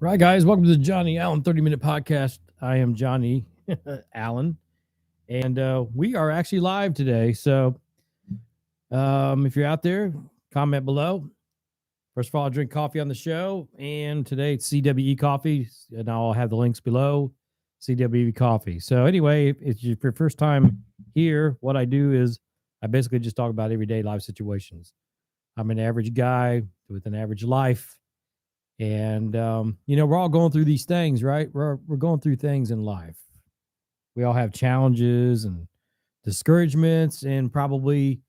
Right, guys, welcome to the Johnny Allen 30-minute podcast. I am Johnny Allen, and we are actually live today. So if you're out there, comment below. First of all, I drink coffee on the show, and today it's CWE Coffee, and I'll have the links below. CWE Coffee. So anyway, if it's your first time here, what I do is I basically just talk about everyday life situations. I'm an average guy with an average life. And we're all going through these things, right? We're going through things in life. We all have challenges and discouragements, and probably,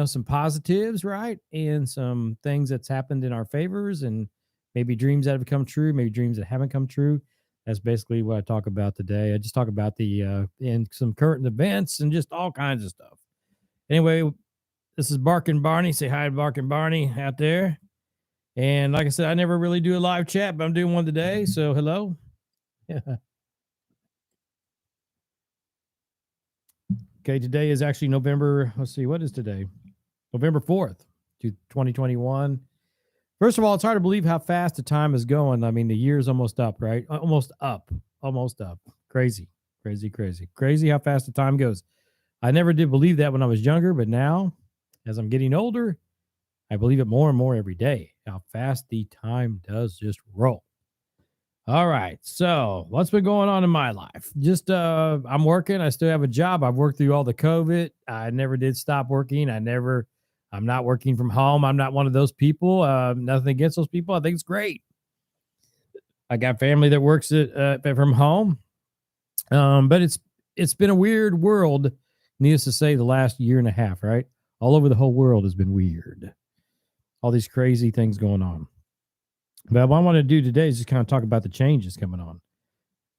some positives, right? And some things that's happened in our favors, and maybe dreams that have come true, maybe dreams that haven't come true. That's basically what I talk about today. I just talk about the and some current events and just all kinds of stuff. Anyway, this is Barkin Barney. Say hi to Barkin Barney out there. And like I said, I never really do a live chat, but I'm doing one today. So hello. Okay, today is actually November. Let's see, what is today? November 4th, 2021. First of all, it's hard to believe how fast the time is going. I mean, the year's almost up, right? Almost up. Almost up. Crazy, crazy, crazy, crazy how fast the time goes. I never did believe that when I was younger, but now, as I'm getting older, I believe it more and more every day, how fast the time does just roll. All right. So, what's been going on in my life? Just I'm working. I still have a job. I've worked through all the COVID. I never did stop working. I'm not working from home. I'm not one of those people. Nothing against those people. I think it's great. I got family that works from home. But it's been a weird world, needless to say, the last year and a half, right? All over the whole world has been weird. All these crazy things going on. But what I want to do today is just kind of talk about the changes coming on.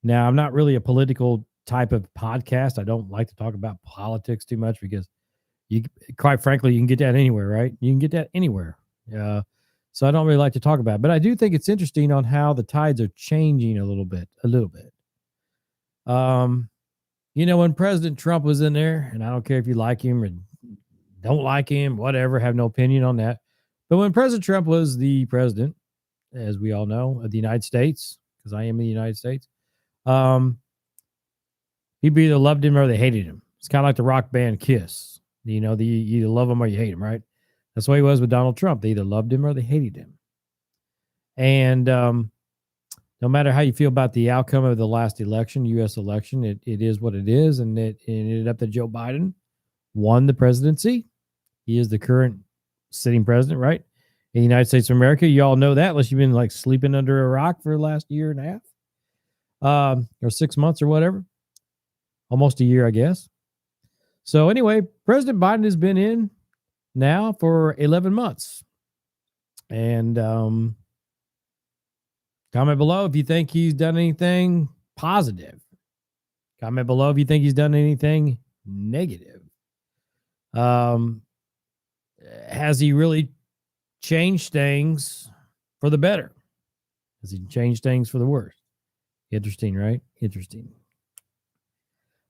Now, I'm not really a political type of podcast. I don't like to talk about politics too much because you, quite frankly, you can get that anywhere, right? You can get that anywhere. So I don't really like to talk about it, but I do think it's interesting on how the tides are changing a little bit. Um, when President Trump was in there, and I don't care if you like him or don't like him, whatever, have no opinion on that. But when President Trump was the president, as we all know, of the United States, because I am in the United States, people either loved him or they hated him. It's kind of like the rock band Kiss. You either love him or you hate him, right? That's the way it was with Donald Trump. They either loved him or they hated him. And no matter how you feel about the outcome of the last election, U.S. election, it is what it is. And it ended up that Joe Biden won the presidency. He is the current sitting president, right? In the United States of America. You all know that, unless you've been like sleeping under a rock for the last year and a half, or 6 months or whatever. Almost a year, I guess. So anyway, President Biden has been in now for 11 months. And comment below if you think he's done anything positive. Comment below if you think he's done anything negative. Has he really changed things for the better? Has he changed things for the worse? Interesting, right? Interesting.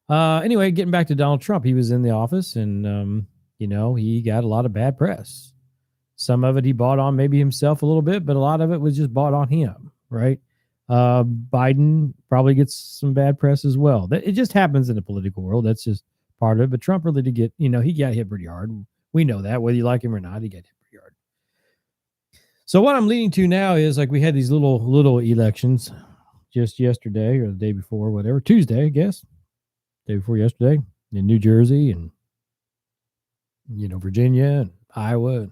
Anyway, getting back to Donald Trump, he was in the office and, he got a lot of bad press. Some of it he bought on maybe himself a little bit, but a lot of it was just bought on him, right? Biden probably gets some bad press as well. It just happens in the political world. That's just part of it. But Trump really did get, he got hit pretty hard. We know that, whether you like him or not, he got hit pretty hard. So what I'm leading to now is like we had these little elections just yesterday or the day before, whatever, Tuesday, I guess. Day before yesterday in New Jersey and, Virginia and Iowa,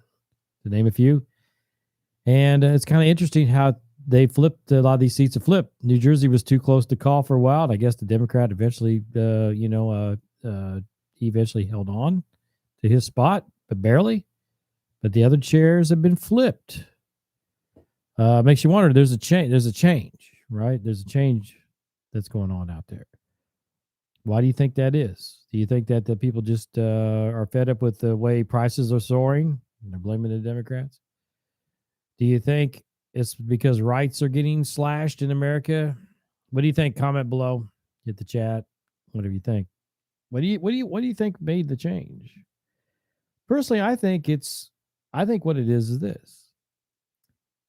to name a few. And it's kind of interesting how they flipped a lot of these seats. Have flipped. New Jersey was too close to call for a while. And I guess the Democrat eventually, he eventually held on to his spot, but barely. But the other chairs have been flipped. Makes you wonder. There's a change. There's a change, right? There's a change that's going on out there. Why do you think that is? Do you think that the people just are fed up with the way prices are soaring and they're blaming the Democrats? Do you think it's because rights are getting slashed in America? What do you think? Comment below. Hit the chat. Whatever you think. What do you think made the change? Personally, I think what it is this.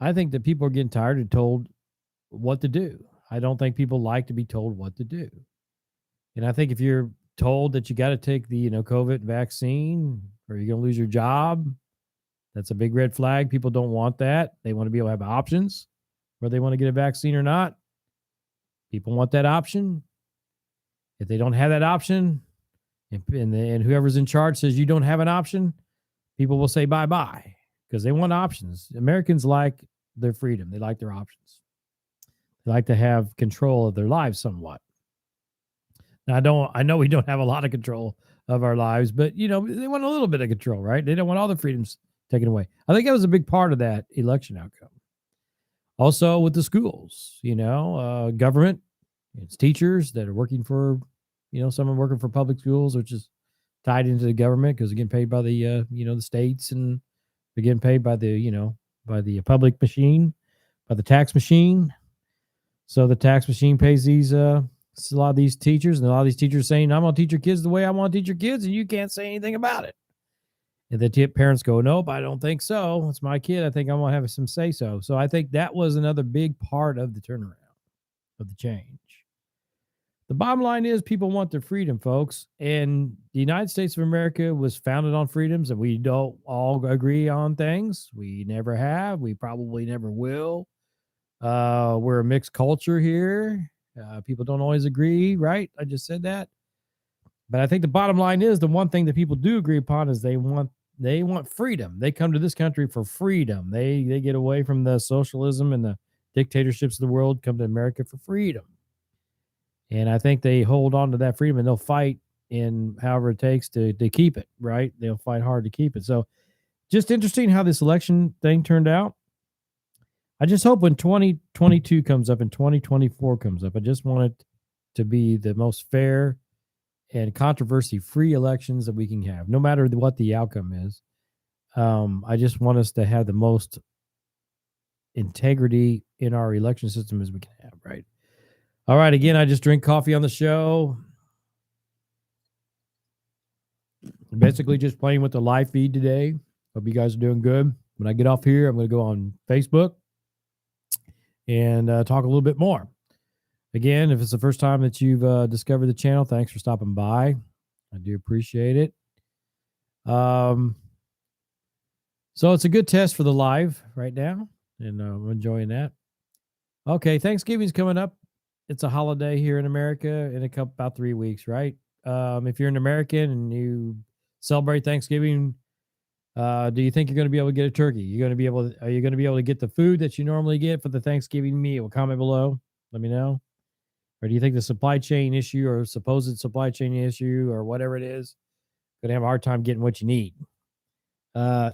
I think that people are getting tired and told what to do. I don't think people like to be told what to do. And I think if you're told that you got to take the, COVID vaccine or you're going to lose your job, that's a big red flag. People don't want that. They want to be able to have options whether they want to get a vaccine or not. People want that option. If they don't have that option, and whoever's in charge says you don't have an option, people will say bye-bye because they want options. Americans like their freedom. They like their options. They like to have control of their lives somewhat. Now, I know we don't have a lot of control of our lives, but, they want a little bit of control, right? They don't want all the freedoms taken away. I think that was a big part of that election outcome. Also with the schools, government, it's teachers that are working for, some are working for public schools, which is tied into the government because they're getting paid by the, the states, and they're getting paid by the, by the public machine, by the tax machine. So the tax machine pays these, a lot of these teachers, and a lot of these teachers saying, I'm going to teach your kids the way I want to teach your kids, and you can't say anything about it. And the parents go, nope, I don't think so. It's my kid. I think I'm going to have some say so. So I think that was another big part of the turnaround, of the change. The bottom line is people want their freedom, folks. And the United States of America was founded on freedoms, and we don't all agree on things. We never have. We probably never will. We're a mixed culture here. People don't always agree, right? I just said that. But I think the bottom line is the one thing that people do agree upon is they want freedom. They come to this country for freedom. They get away from the socialism and the dictatorships of the world, come to America for freedom. And I think they hold on to that freedom, and they'll fight in however it takes to keep it, right? They'll fight hard to keep it. So just interesting how this election thing turned out. I just hope when 2022 comes up and 2024 comes up, I just want it to be the most fair and controversy-free elections that we can have, no matter what the outcome is. I just want us to have the most integrity in our election system as we can have, right? All right, again, I just drink coffee on the show. Basically just playing with the live feed today. Hope you guys are doing good. When I get off here, I'm going to go on Facebook and talk a little bit more. Again, if it's the first time that you've discovered the channel, thanks for stopping by. I do appreciate it. So it's a good test for the live right now, and I'm enjoying that. Okay, Thanksgiving's coming up. It's a holiday here in America in about 3 weeks, right? If you're an American and you celebrate Thanksgiving, do you think you're going to be able to get a turkey? Are you going to be able to get the food that you normally get for the Thanksgiving meal? Comment below. Let me know. Or do you think the supply chain issue or supposed supply chain issue or whatever it is going to have a hard time getting what you need?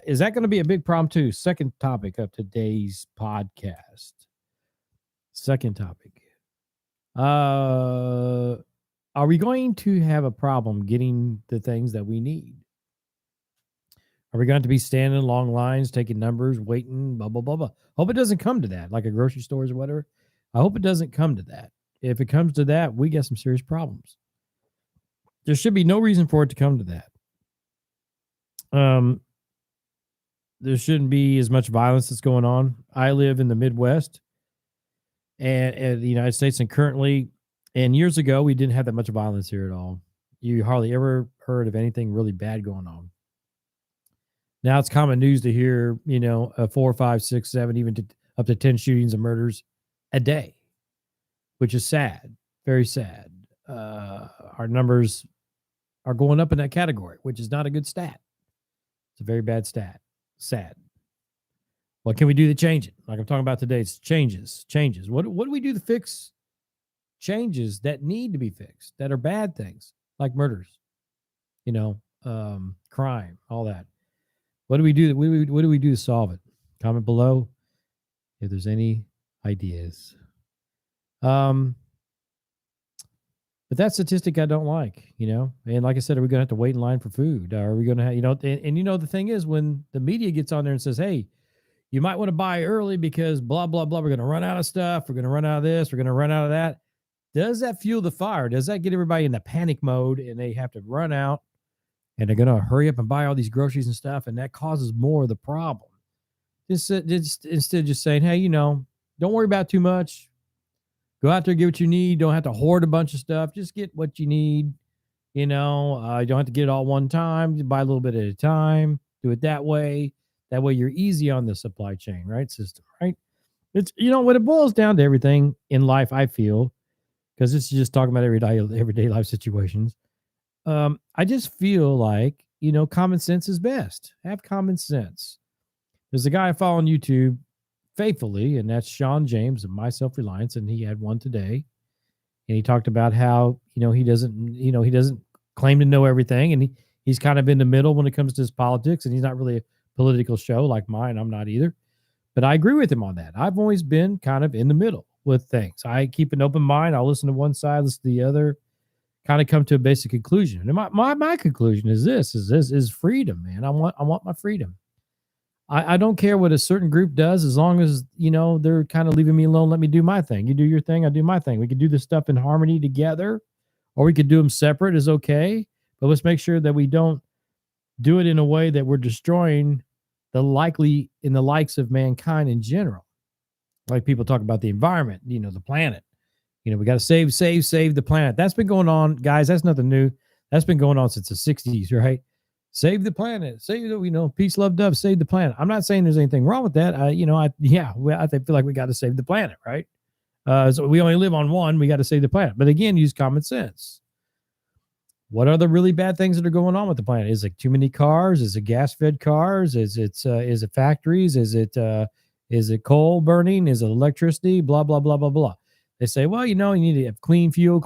Is that going to be a big problem too? Second topic of today's podcast. Second topic. Are we going to have a problem getting the things that we need? Are we going to be standing in long lines, taking numbers, waiting, blah, blah, blah, blah? Hope it doesn't come to that, like a grocery stores or whatever. I hope it doesn't come to that. If it comes to that, we got some serious problems. There should be no reason for it to come to that. There shouldn't be as much violence that's going on. I live in the Midwest and the United States, and currently, and years ago, we didn't have that much violence here at all. You hardly ever heard of anything really bad going on. Now it's common news to hear, 4, 5, 6, 7, even up to 10 shootings and murders a day, which is sad, very sad. Our numbers are going up in that category, which is not a good stat. It's a very bad stat. Sad. What can we do to change it? Like I'm talking about today, it's changes. What do we do to fix changes that need to be fixed, that are bad things, like murders, crime, all that? What do we do? What do we do to solve it? Comment below if there's any ideas. But that statistic I don't like, and like I said, are we going to have to wait in line for food? Are we going to have, the thing is when the media gets on there and says, hey, you might want to buy early because blah, blah, blah. We're going to run out of stuff. We're going to run out of this. We're going to run out of that. Does that fuel the fire? Does that get everybody in the panic mode and they have to run out and they're going to hurry up and buy all these groceries and stuff? And that causes more of the problem. Just instead of just saying, hey, don't worry about too much. Go out there, get what you need. Don't have to hoard a bunch of stuff. Just get what you need. You don't have to get it all one time. You buy a little bit at a time. Do it that way. That way you're easy on the supply chain, right? System, right? It's, when it boils down to everything in life, I feel, because this is just talking about everyday life situations. I just feel like, common sense is best. Have common sense. There's a guy I follow on YouTube faithfully, and that's Sean James of My Self Reliance, and he had one today, and he talked about how he doesn't claim to know everything, and he's kind of in the middle when it comes to his politics, and he's not really a political show like mine. I'm not either, but I agree with him on that. I've always been kind of in the middle with things. I keep an open mind. I'll listen to one side, listen to the other, kind of come to a basic conclusion. And my conclusion is freedom, man. I want my freedom. I don't care what a certain group does as long as, they're kind of leaving me alone. Let me do my thing. You do your thing. I do my thing. We could do this stuff in harmony together, or we could do them separate is okay. But let's make sure that we don't do it in a way that we're destroying the likes of mankind in general. Like people talk about the environment, the planet. We got to save the planet. That's been going on, guys. That's nothing new. That's been going on since the 60s, right? Save the planet. Save peace, love, dove. Save the planet. I'm not saying there's anything wrong with that. I feel like we got to save the planet, right? So we only live on one. We got to save the planet. But again, use common sense. What are the really bad things that are going on with the planet? Is it too many cars? Is it gas-fed cars? Is it factories? Is it coal burning? Is it electricity? Blah blah blah blah blah. They say, well, you need to have clean fuel.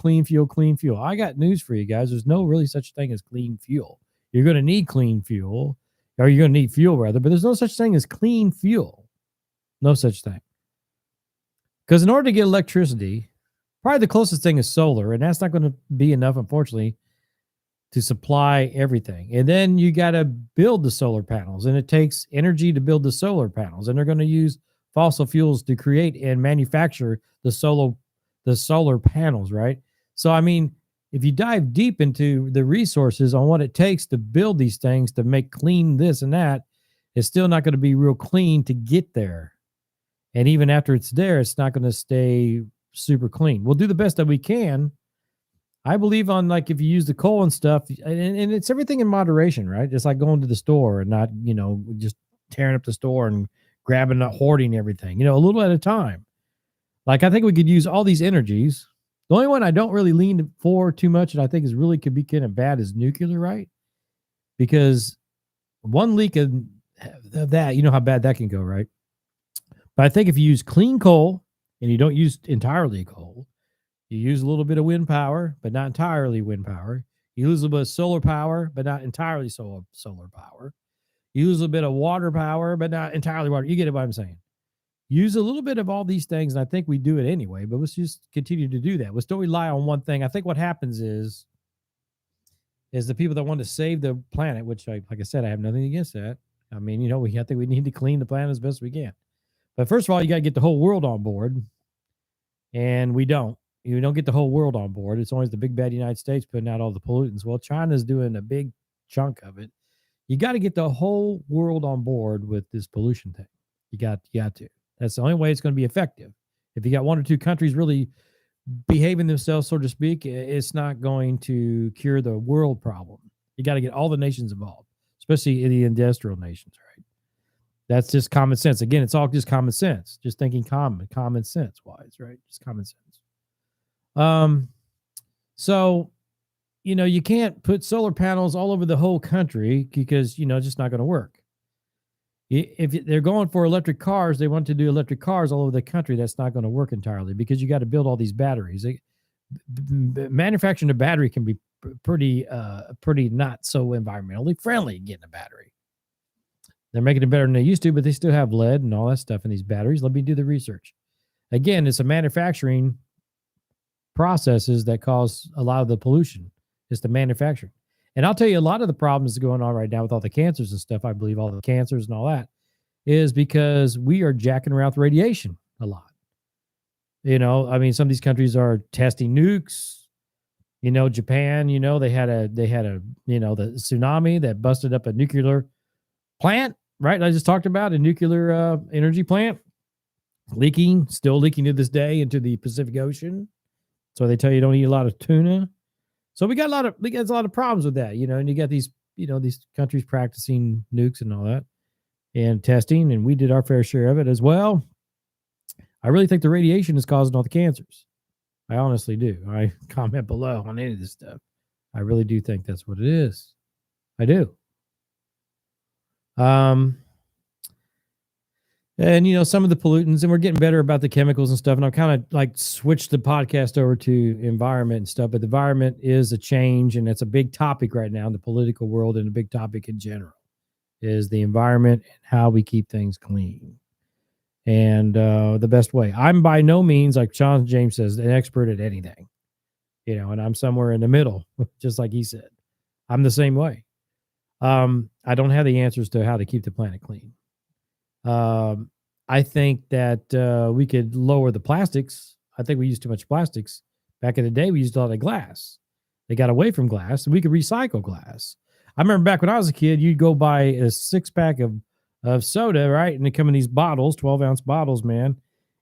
I got news for you guys. There's no really such thing as clean fuel. You're going to need clean fuel, or you're going to need fuel rather, but there's no such thing as clean fuel. No such thing. Because in order to get electricity, probably the closest thing is solar, and that's not going to be enough, unfortunately, to supply everything. And then you got to build the solar panels, and it takes energy to build the solar panels, and they're going to use fossil fuels to create and manufacture the solar panels, right? So, I mean, if you dive deep into the resources on what it takes to build these things, to make clean this and that, it's still not going to be real clean to get there. And even after it's there, it's not going to stay super clean. We'll do the best that we can. I believe on, like, if you use the coal and stuff, and it's everything in moderation, right? It's like going to the store and not, just tearing up the store and grabbing, not hoarding everything, a little at a time. Like, I think we could use all these energies. The only one I don't really lean for too much, and I think could be kind of bad, is nuclear, right? Because one leak of that, how bad that can go, right? But I think if you use clean coal and you don't use entirely coal, you use a little bit of wind power, but not entirely wind power. You use a little bit of solar power, but not entirely solar power. You use a bit of water power, but not entirely water. You get what I'm saying? Use a little bit of all these things, and I think we do it anyway, but let's just continue to do that. Let's don't rely on one thing. I think what happens is the people that want to save the planet, which, like I said, I have nothing against that. I mean, I think we need to clean the planet as best we can. But first of all, you got to get the whole world on board, and we don't. You don't get the whole world on board. It's always the big bad United States putting out all the pollutants. Well, China's doing a big chunk of it. You got to get the whole world on board with this pollution thing. You got to. That's the only way it's going to be effective. If you got one or two countries really behaving themselves, so to speak, it's not going to cure the world problem. You got to get all the nations involved, especially in the industrial nations, right? That's just common sense. Again, it's all just common sense. Just thinking common sense wise, right? Just common sense. So, you can't put solar panels all over the whole country because, it's just not going to work. If they're going for electric cars, they want to do electric cars all over the country. That's not going to work entirely because you got to build all these batteries. Manufacturing a battery can be pretty not so environmentally friendly. Getting a battery, they're making it better than they used to, but they still have lead and all that stuff in these batteries. Let me do the research. Again, it's a manufacturing processes that cause a lot of the pollution. It's the manufacturing. And I'll tell you, a lot of the problems going on right now with all the cancers and stuff, I believe all the cancers and all that, is because we are jacking around with radiation a lot. Some of these countries are testing nukes. Japan, they had a the tsunami that busted up a nuclear plant, right? I just talked about a nuclear energy plant. leaking, still leaking to this day into the Pacific Ocean. So they tell you don't eat a lot of tuna. So we got a lot of problems with that, and you got these, these countries practicing nukes and all that and testing, and we did our fair share of it as well. I really think the radiation is causing all the cancers. I honestly do. I comment below on any of this stuff. I really do think that's what it is. I do. And some of the pollutants, and we're getting better about the chemicals and stuff. And I've kind of like switched the podcast over to environment and stuff, but the environment is a change, and it's a big topic right now in the political world, and a big topic in general is the environment and how we keep things clean. And the best way. I'm by no means, like Sean James says, an expert at anything, and I'm somewhere in the middle, just like he said. I'm the same way. I don't have the answers to how to keep the planet clean. I think that we could lower the plastics. I think we use too much plastics. Back in the day, we used a lot of glass. They got away from glass, and we could recycle glass. I remember back when I was a kid, you'd go buy a 6-pack of soda, right? And they come in these bottles, 12-ounce bottles, man.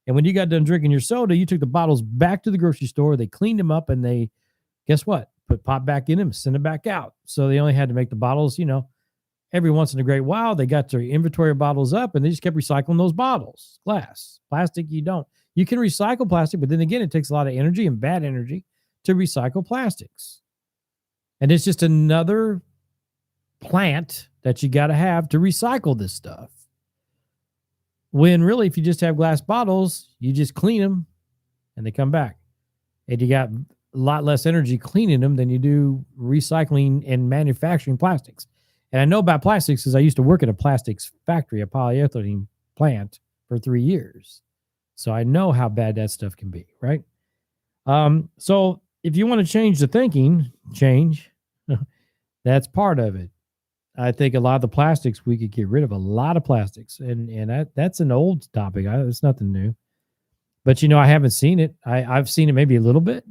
And when you got done drinking your soda, you took the bottles back to the grocery store. They cleaned them up, and they, guess what? Put pop back in them, send them back out. So they only had to make the bottles, every once in a great while. They got their inventory of bottles up, and they just kept recycling those bottles. Glass, plastic, you don't. You can recycle plastic, but then again, it takes a lot of energy and bad energy to recycle plastics. And it's just another plant that you got to have to recycle this stuff. When really, if you just have glass bottles, you just clean them and they come back. And you got a lot less energy cleaning them than you do recycling and manufacturing plastics. And I know about plastics because I used to work at a plastics factory, a polyethylene plant for 3 years. So I know how bad that stuff can be, right? So if you want to change the thinking, that's part of it. I think a lot of the plastics, we could get rid of a lot of plastics. And that's an old topic. It's nothing new. But, I haven't seen it. I've seen it maybe a little bit.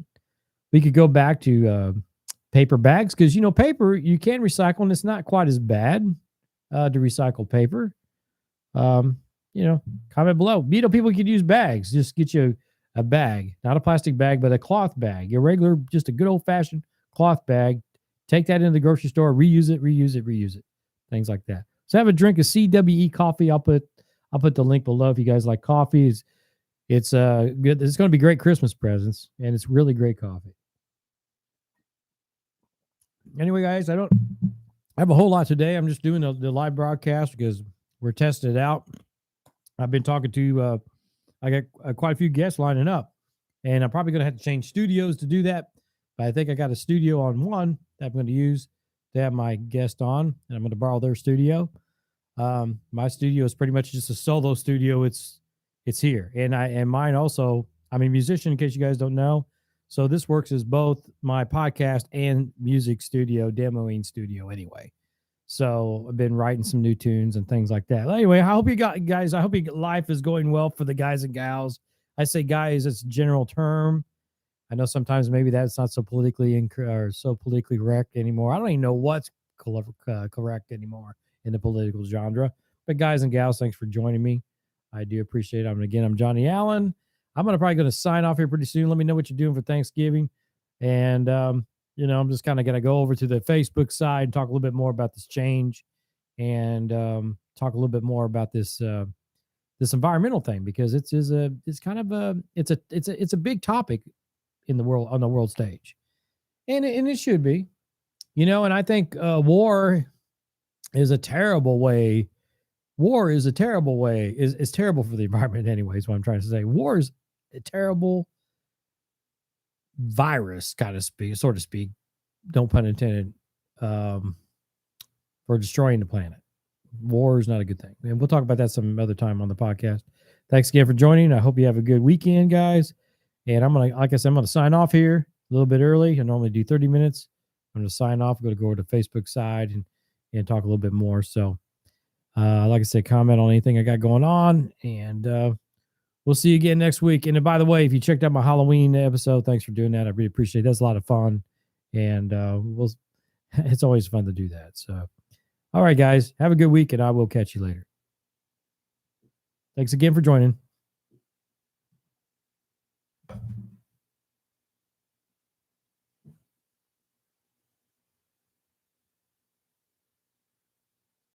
We could go back to paper bags because, paper, you can recycle, and it's not quite as bad to recycle paper. Comment below. People could use bags. Just get you a bag, not a plastic bag, but a cloth bag, a regular, just a good old-fashioned cloth bag. Take that into the grocery store, reuse it, things like that. So have a drink of CWE coffee. I'll put the link below if you guys like coffee. It's good. It's going to be great Christmas presents, and it's really great coffee. Anyway, guys, I don't have a whole lot today. I'm just doing the live broadcast because we're testing it out. I've been talking to, I got quite a few guests lining up, and I'm probably going to have to change studios to do that. But I think I got a studio on one that I'm going to use to have my guest on, and I'm going to borrow their studio. My studio is pretty much just a solo studio. It's here, and mine also. I'm a musician, in case you guys don't know. So this works as both my podcast and music studio, demoing studio anyway. So I've been writing some new tunes and things like that. Anyway, I hope you guys, I hope your life is going well for the guys and gals. I say guys, it's a general term. I know sometimes maybe that's not so politically correct anymore. I don't even know what's correct anymore in the political genre. But guys and gals, thanks for joining me. I do appreciate it. I'm Johnny Allen. I'm probably going to sign off here pretty soon. Let me know what you're doing for Thanksgiving. And, I'm just kind of going to go over to the Facebook side and talk a little bit more about this change and talk a little bit more about this this environmental thing, because it's a big topic in the world, on the world stage. And it should be, and I think war is a terrible way. War is a terrible way, is terrible for the environment anyway, is what I'm trying to say. War is a terrible virus, so to speak, don't pun intended, for destroying the planet. War is not a good thing. And we'll talk about that some other time on the podcast. Thanks again for joining. I hope you have a good weekend, guys. And I'm going to sign off here a little bit early. I normally do 30 minutes. I'm going to sign off. I'm going to go to the Facebook side and talk a little bit more. So, like I said, comment on anything I got going on, and we'll see you again next week. And by the way, if you checked out my Halloween episode, thanks for doing that. I really appreciate it. That's a lot of fun, and it's always fun to do that. So, all right, guys, have a good week, and I will catch you later. Thanks again for joining.